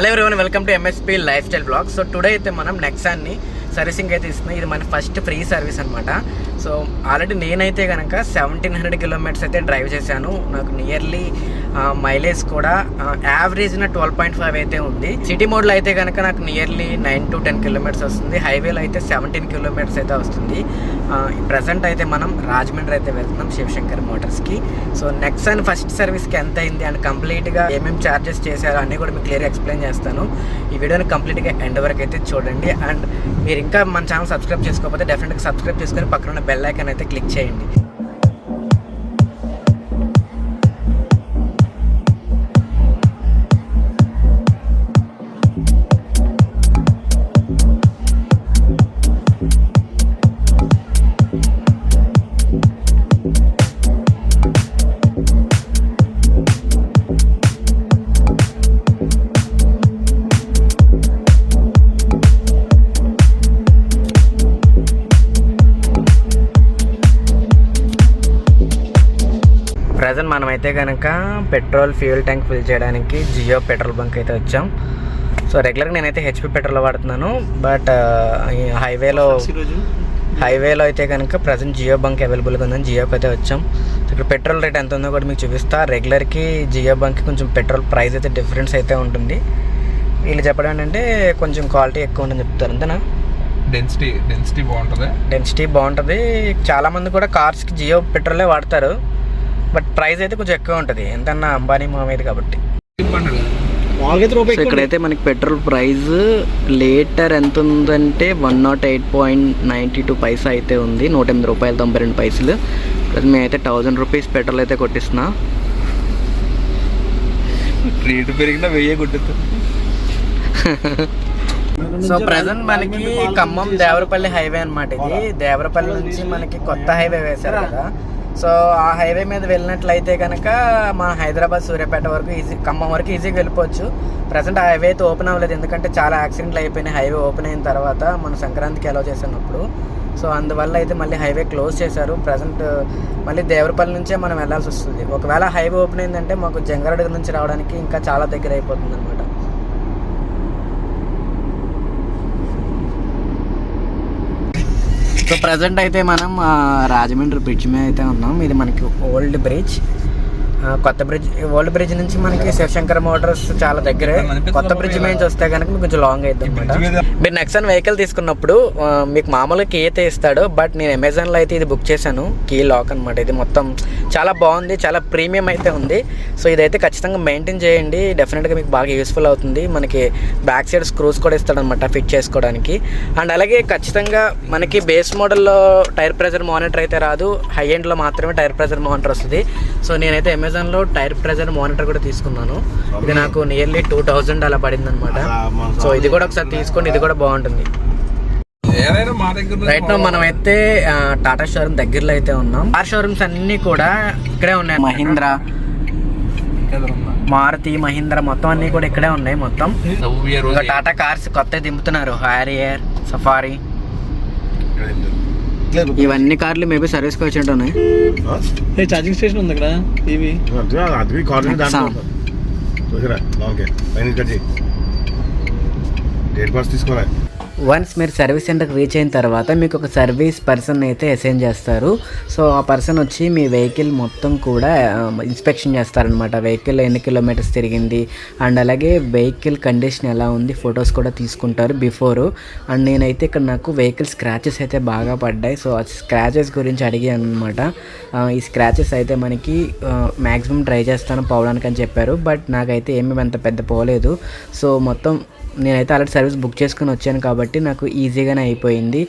Hello everyone, welcome to MSP life style blog. So today అయితే మనం నెక్సాన్ని servicing అయితే ఇస్తున్నాం. ఇది మన ఫస్ట్ ఫ్రీ సర్వీస్ అనమాట. సో ఆల్రెడీ నేనైతే కనుక 1700 కిలోమీటర్స్ అయితే డ్రైవ్ చేశాను. నాకు నియర్లీ మైలేజ్ కూడా యావరేజ్న 12.5 అయితే ఉంది. సిటీ మోడ్లో అయితే కనుక నాకు నియర్లీ 9 to 10 కిలోమీటర్స్ వస్తుంది. హైవేలో అయితే 17 కిలోమీటర్స్ అయితే వస్తుంది. ప్రజెంట్ అయితే మనం రాజమండ్రి అయితే వెళ్తున్నాం శివశంకర్ మోటార్స్కి. సో నెక్సాన్ ఫస్ట్ సర్వీస్కి ఎంత అయింది అండ్ కంప్లీట్గా ఏమేమి ఛార్జెస్ చేశారో అన్నీ కూడా మీకు క్లియర్గా ఎక్స్ప్లెయిన్ చేస్తాను. ఈ వీడియోని కంప్లీట్గా ఎండ్ వరకు అయితే చూడండి. అండ్ మీరు ఇంకా మన ఛానల్ సబ్స్క్రైబ్ చేసుకోకపోతే డెఫినెట్గా సబ్స్క్రైబ్ చేసుకొని పక్కన ఉన్న బెల్ ఐకాన్ అయితే క్లిక్ చేయండి. ప్రజెంట్ మనమైతే కనుక పెట్రోల్ ఫ్యూయల్ ట్యాంక్ ఫిల్ చేయడానికి జియో పెట్రోల్ బంక్ అయితే వచ్చాం. సో రెగ్యులర్గా నేనైతే హెచ్పి పెట్రోల్ వాడుతున్నాను. బట్ హైవేలో అయితే కనుక ప్రజెంట్ జియో బంక్ అవైలబుల్గా ఉందని జియోకి అయితే వచ్చాం. ఇక్కడ పెట్రోల్ రేట్ ఎంత ఉందో కూడా మీకు చూపిస్తా. రెగ్యులర్కి జియో బంక్కి కొంచెం పెట్రోల్ ప్రైస్ అయితే డిఫరెన్స్ అయితే ఉంటుంది. వీళ్ళు చెప్పడం ఏంటంటే కొంచెం క్వాలిటీ ఎక్కువ ఉందని చెప్తారు. అంతేనా? డెన్సిటీ బాగుంటుంది. చాలామంది కూడా కార్స్కి జియో పెట్రోలే వాడతారు. బట్ ప్రైస్ అయితే కొంచెం ఎక్కువ ఉంటుంది, ఎంతన్నా అంబానీ మామేది కాబట్టి. ఇక్కడైతే మనకి పెట్రోల్ ప్రైస్ లీటర్ ఎంత ఉందంటే 108.92 పైసా అయితే ఉంది. 108 రూపాయలు 92 పైసలు. మేమైతే 1000 రూపీస్ పెట్రోల్ అయితే కొట్టిస్తున్నా. రేటు పెరిగినా 1000 కొట్టుతుంది. సో ప్రజెంట్ మనకి ఖమ్మం దేవరపల్లి హైవే అనమాట. ఇది దేవరపల్లి నుంచి మనకి కొత్త హైవే వేశారు కదా. సో ఆ హైవే మీద వెళ్ళినట్లయితే కనుక మన హైదరాబాద్ సూర్యాపేట వరకు ఖమ్మం వరకు ఈజీగా వెళ్ళిపోవచ్చు. ప్రజెంట్ ఆ హైవే అయితే ఓపెన్ అవ్వలేదు, ఎందుకంటే చాలా యాక్సిడెంట్లు అయిపోయినాయి హైవే ఓపెన్ అయిన తర్వాత మన సంక్రాంతికి అలౌ చేసినప్పుడు. సో అందువల్ల అయితే మళ్ళీ హైవే క్లోజ్ చేశారు. ప్రజెంట్ మళ్ళీ దేవరపల్లి నుంచే మనం వెళ్ళాల్సి వస్తుంది. ఒకవేళ హైవే ఓపెన్ అయిందంటే మాకు జంగారెడ్డి నుంచి రావడానికి ఇంకా చాలా దగ్గర అయిపోతుంది అనమాట. సో ప్రజెంట్ అయితే మనం రాజమండ్రి బ్రిడ్జ్ మీద అయితే ఉన్నాం. ఇది మనకి ఓల్డ్ బ్రిడ్జ్. కొత్త బ్రిడ్జ్, ఓల్డ్ బ్రిడ్జ్ నుంచి మనకి శివశంకర్ మోటార్స్ చాలా దగ్గరే. కొత్త బ్రిడ్జ్ మీద నుంచి వస్తే కనుక మీకు కొంచెం లాంగ్ అవుతుంది అనమాట. మీరు నెక్సాన్ వెహికల్ తీసుకున్నప్పుడు మీకు మామూలుగా కీ అయితే ఇస్తాడు. బట్ నేను అమెజాన్లో అయితే ఇది బుక్ చేశాను, కీ లాక్ అనమాట. ఇది మొత్తం చాలా బాగుంది, చాలా ప్రీమియం అయితే ఉంది. సో ఇదైతే ఖచ్చితంగా మెయింటైన్ చేయండి, డెఫినెట్గా మీకు బాగా యూస్ఫుల్ అవుతుంది. మనకి బ్యాక్ సైడ్ స్క్రూస్ కూడా ఇస్తాడనమాట ఫిట్ చేసుకోవడానికి. అండ్ అలాగే ఖచ్చితంగా మనకి బేస్ మోడల్లో టైర్ ప్రెజర్ మానిటర్ అయితే రాదు, హై ఎండ్లో మాత్రమే టైర్ ప్రెజర్ మానిటర్ వస్తుంది. సో నేనైతే అమెజాన్లో టైర్ ప్రెజర్ మానిటర్ కూడా తీసుకున్నాను. ఇది నాకు నియర్లీ 2000 అలా పడింది అనమాట. సో ఇది కూడా ఒకసారి తీసుకోండి, ఇది కూడా బాగుంటుంది. రైట్ నౌ మనం అయితే టాటా షోరూమ్ దగ్గరలో అయితే ఉన్నాం. కార్ షోరూమ్స్ అన్ని కూడా ఇక్కడే ఉన్నాయి. మహీంద్రా, మారుతి, మహీంద్రా మొత్తం అన్ని కూడా ఇక్కడే ఉన్నాయి. మొత్తం టాటా కార్స్ కొత్త దింపుతున్నారు. హారియర్, సఫారీ, ఇవన్నీ కార్లు మేబీ సర్వీస్కి వచ్చి ఉన్నాయి. ఛార్జింగ్ స్టేషన్ ఉంది ఇక్కడ. తీసుకోవాలి. వన్స్ మీరు సర్వీస్ సెంటర్కి రీచ్ అయిన తర్వాత మీకు ఒక సర్వీస్ పర్సన్ అయితే అసైన్ చేస్తారు. సో ఆ పర్సన్ వచ్చి మీ వెహికల్ మొత్తం కూడా ఇన్స్పెక్షన్ చేస్తారనమాట. వెహికల్ ఎన్ని కిలోమీటర్స్ తిరిగింది అండ్ అలాగే వెహికల్ కండిషన్ ఎలా ఉంది ఫొటోస్ కూడా తీసుకుంటారు బిఫోరు. అండ్ నేనైతే ఇక్కడ నాకు వెహికల్ స్క్రాచెస్ అయితే బాగా పడ్డాయి. సో ఆ స్క్రాచెస్ గురించి అడిగాను అనమాట. ఈ స్క్రాచెస్ అయితే మనకి మ్యాక్సిమం ట్రై చేస్తాను పోవడానికి అని చెప్పారు. బట్ నాకైతే ఏమీ అంత పెద్ద పోలేదు. సో మొత్తం నేనైతే ఆల్రెడీ సర్వీస్ బుక్ చేసుకుని వచ్చాను కాబట్టి నాకు ఈజీగానే అయిపోయింది.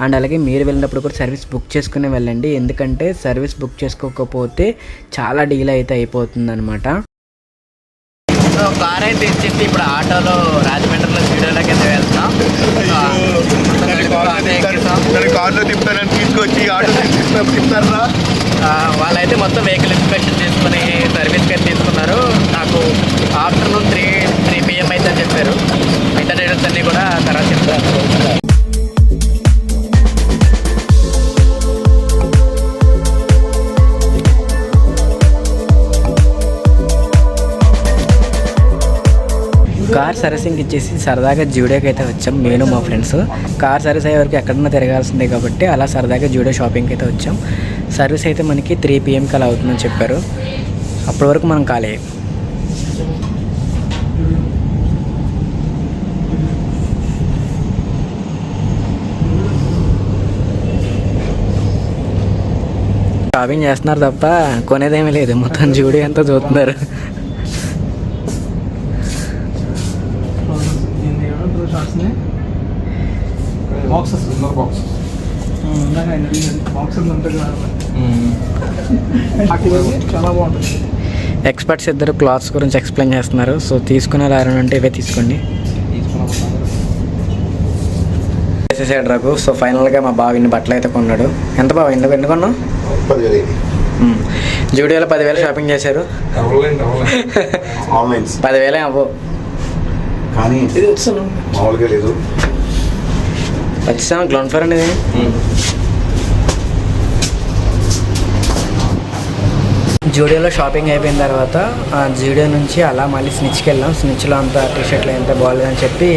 అండ్ అలాగే మీరు వెళ్ళినప్పుడు కూడా సర్వీస్ బుక్ చేసుకుని వెళ్ళండి, ఎందుకంటే సర్వీస్ బుక్ చేసుకోకపోతే చాలా డీలే అయితే అయిపోతుంది అనమాట. సో కార్ అయితే ఇచ్చేసి ఇప్పుడు ఆటోలో రాజమండ్రిలో స్టూడియోలోకి అయితే వెళ్తాం. కార్లో తిప్పుతారని తీసుకొచ్చి ఆటో తిప్పుతారా. వాళ్ళైతే మొత్తం వెహికల్ ఇన్స్పెక్షన్ చేసుకుని సర్వీస్కి అయితే తీసుకున్నారు. నాకు ఆఫ్టర్నూన్ 3 PM అయితే చెప్పారు. మిగతా డీటెయిల్స్ అన్నీ కూడా తర్వాత చెప్తారు. సర్వీసింగ్ ఇచ్చేసి సరదాగా జూడియోకి అయితే వచ్చాం. నేను మా ఫ్రెండ్స్ కార్ సర్వీస్ అయ్యే వరకు ఎక్కడన్నా తిరగాల్సిందే కాబట్టి అలా సరదాగా జూడియో షాపింగ్కి అయితే వచ్చాం. సర్వీస్ అయితే మనకి 3 PM అలా అవుతుందని చెప్పారు. అప్పటి వరకు మనం ఖాళీ. షాపింగ్ చేస్తున్నారు తప్ప కొనేదేమీ లేదు. మొత్తం జూడియో అంతా చూస్తున్నారు. చాలా బాగుంటుంది. ఎక్స్పర్ట్స్ ఇద్దరు క్లాత్స్ గురించి ఎక్స్ప్లెయిన్ చేస్తున్నారు. సో తీసుకునే అంటే ఇవే తీసుకోండి. వేసేసాడు రఘు. సో ఫైనల్గా మా బావ ఇన్ని బట్టలు అయితే కొన్నాడు. ఎంత బావ ఎన్ని కొన్నావు? 10,000. జూడియోలో 10,000 షాపింగ్ చేశారు. 10,000 అవ్వవు కానీ మామూలుగా లేదు. వచ్చాము గ్రౌండ్ ఫ్లోర్ అండి. జూడియోలో షాపింగ్ అయిపోయిన తర్వాత జూడియో నుంచి అలా మళ్ళీ స్నిచ్కి వెళ్ళాం. స్నిచ్లో అంతా టీషర్ట్లు ఎంత బాగాలేదని చెప్పి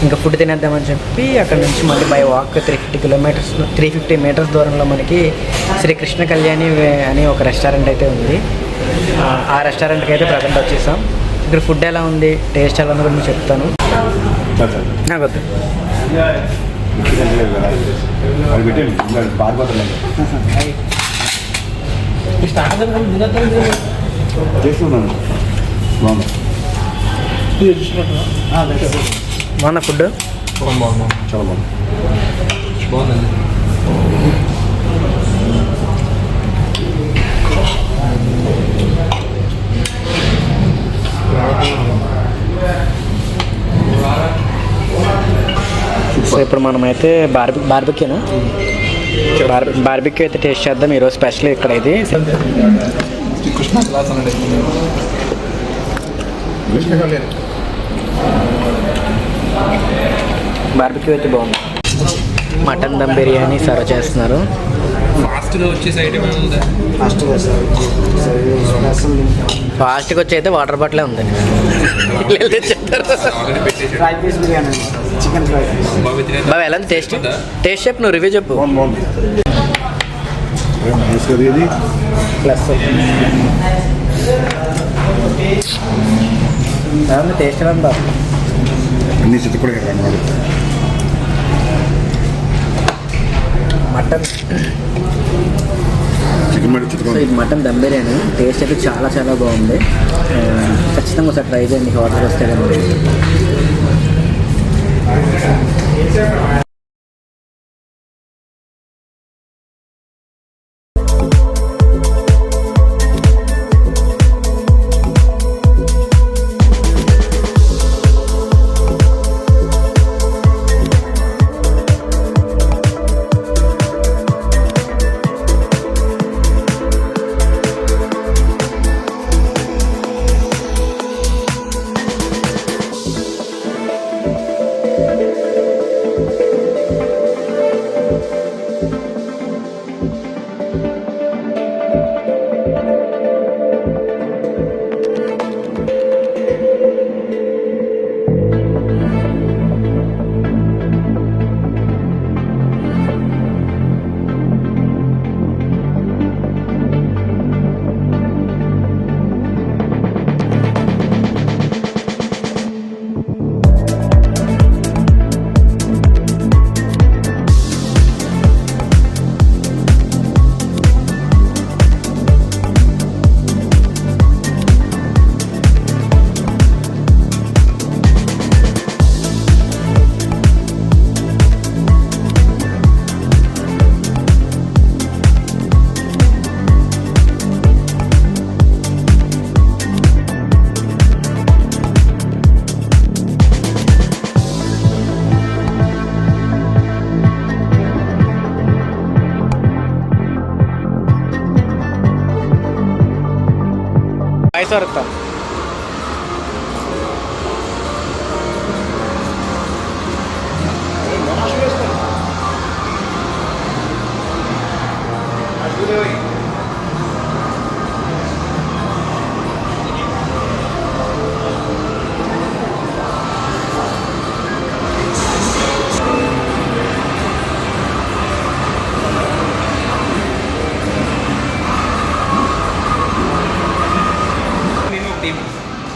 ఇంకా ఫుడ్ తినేద్దామని చెప్పి అక్కడ నుంచి మళ్ళీ బై వాక్ 350 మీటర్స్ దూరంలో మనకి శ్రీకృష్ణ కళ్యాణి అని ఒక రెస్టారెంట్ అయితే ఉంది. ఆ రెస్టారెంట్కి అయితే ప్రజెంట్ వచ్చేసాం. ఇక్కడ ఫుడ్ ఎలా ఉంది, టేస్ట్ ఎలా ఉంది కూడా చెప్తాను. నాకు వద్దు. బాగుందా ఫుడ్? చాలా బాగుంది. సో ఇప్పుడు మనమైతే బార్బిక్యూనా బార్బిక్యూ అయితే టేస్ట్ చేద్దాం. ఈరోజు స్పెషల్ ఇక్కడ ఇది బార్బిక్యూ అయితే బాగుంది. మటన్ దమ్ బిర్యానీ సర్వ్ చేస్తున్నారు. ఫాస్ట్గా వచ్చి అయితే వాటర్ బాటిలే ఉంది. బాబా ఎలా టేస్ట్ చెప్పు, నువ్వు రివ్యూ చెప్పు. ప్లస్ టేస్ట్ ఎలా ఉందా? మటన్ ఇది మటన్ దమ్ బిర్యానీ టేస్ట్ అయితే చాలా చాలా బాగుంది. ఖచ్చితంగా ఒకసారి ట్రై చేయండి ఆర్డర్ వస్తే కనుక. ಮೈಸೂರು ಇರ್ತಾವೆ.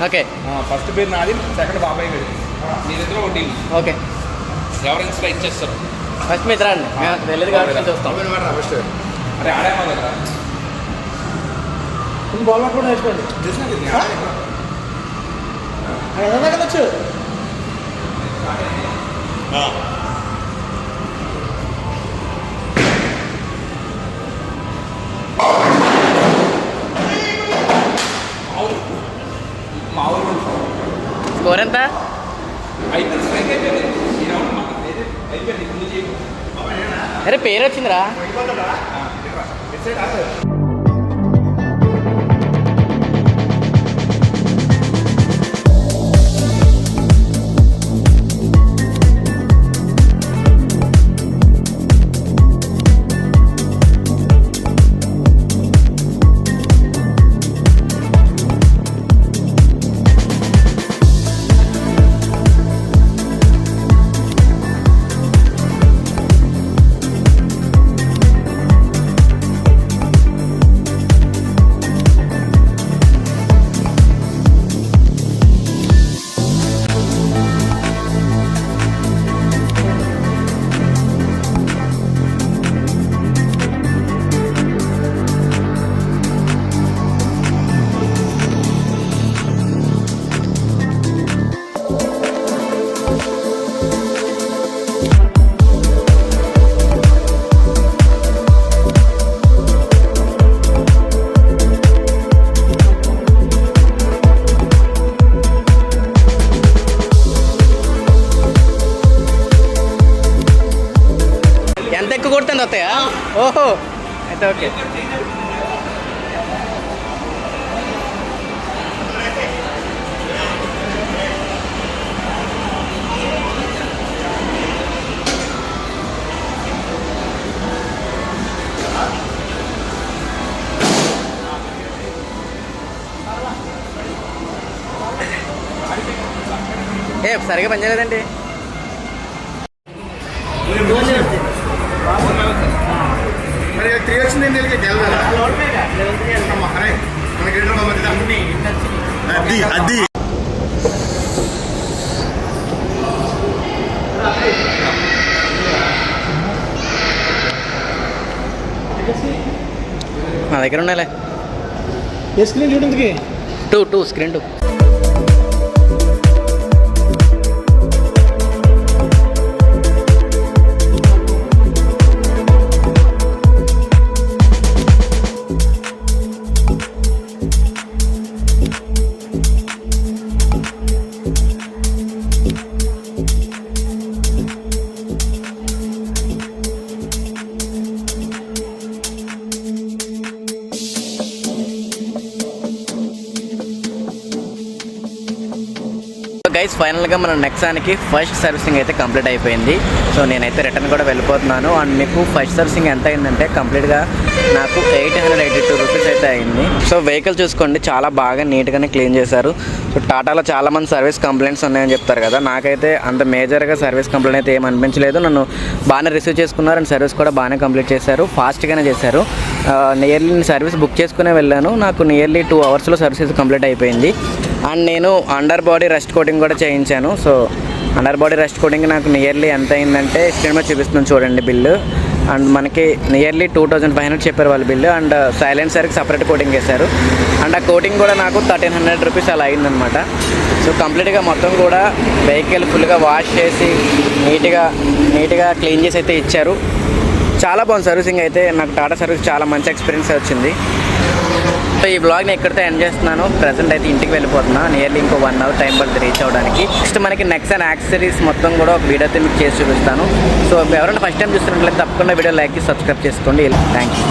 ఓకే ఫస్ట్ పేరు నాది, సెకండ్ బాబాయ్ గారి. మీరిద్దరూ ఒక టీం. ఓకే ఎవరు ఇన్స్పైర్ చేస్తారు? ఫస్ట్ మిత్ర అండి మేము వెళ్ళేది కాబట్టి చూస్తాం. అరే ఆడేమో కదా. బాల్ కూడా వేసుకోండి. ఎంత వచ్చు మా ఊరు స్కోర్ ఎంత? అయిపోయింది, స్ట్రైక్ అయిపోయింది. ఈ రౌండ్ అయిపోయింది. ముందు చేయి. అరే పేరు వచ్చిందిరా. ఎంత ఎక్కువ కొడుతుంది వస్తాయా? ఓహో అయితే ఓకే. సరిగా పనిచేయలేదండి. మరి 3 వచ్చింది అది అది నా దగ్గర ఉన్నాయిలే. ఏ స్క్రీన్ చూడడానికి 2 స్క్రీన్ 2. గైస్ ఫైనల్గా మన నెక్సాన్కి ఫస్ట్ సర్వీసింగ్ అయితే కంప్లీట్ అయిపోయింది. సో నేనైతే రిటర్న్ కూడా వెళ్ళిపోతున్నాను. అండ్ మీకు ఫస్ట్ సర్వీసింగ్ ఎంత అయిందంటే కంప్లీట్గా నాకు 882 రూపీస్ అయితే అయింది. సో వెహికల్ చూసుకోండి, చాలా బాగా నీట్గానే క్లీన్ చేశారు. సో టాటాలో చాలామంది సర్వీస్ కంప్లైంట్స్ ఉన్నాయని చెప్తారు కదా, నాకైతే అంత మేజర్గా సర్వీస్ కంప్లైంట్ అయితే ఏమి అనిపించలేదు. నన్ను బాగానే రిసీవ్ చేసుకున్నారు అండ్ సర్వీస్ కూడా బాగానే కంప్లీట్ చేశారు, ఫాస్ట్గానే చేశారు. నియర్లీ సర్వీస్ బుక్ చేసుకునే వెళ్ళాను, నాకు నియర్లీ 2 అవర్స్లో సర్వీస్ కంప్లీట్ అయిపోయింది. అండ్ నేను అండర్ బాడీ రెస్ట్ కోటింగ్ కూడా చేయించాను. So under body rest coating నాకు నియర్లీ ఎంత అయిందంటే స్క్రీన్ మీద చూపిస్తున్నాను చూడండి బిల్లు. అండ్ మనకి నియర్లీ 2500 చెప్పారు వాళ్ళ బిల్లు. అండ్ సైలెన్సర్కి సపరేట్ కోటింగ్ వేశారు. అండ్ ఆ కోటింగ్ కూడా నాకు 1300 రూపీస్ అలా అయిందనమాట. సో కంప్లీట్గా మొత్తం కూడా వెహికల్ ఫుల్గా వాష్ చేసి నీట్గా క్లీన్ చేసి అయితే ఇచ్చారు. చాలా బాగుంది సర్వీసింగ్ అయితే. నాకు టాటా సర్వీస్ చాలా మంచి ఎక్స్పీరియన్స్ వచ్చింది. సో ఈ బ్లాగ్ని ఎక్కడితో ఎండ్ చేస్తున్నాను. ప్రజెంట్ అయితే ఇంటికి వెళ్ళిపోతున్నా. నియర్లీ ఇంకో 1 అవర్ టైం పడుతుంది రీచ్ అవ్వడానికి. నెక్స్ట్ మనకి నెక్సాన్ యాక్సెసరీస్ మొత్తం కూడా ఒక వీడియో అయితే మీకు చేసి చూపిస్తాను. సో ఎవరైనా ఫస్ట్ టైం చూస్తున్నట్లయితే తప్పకుండా వీడియో లైక్ చేసి సబ్స్క్రైబ్ చేసుకోండి. Thank you.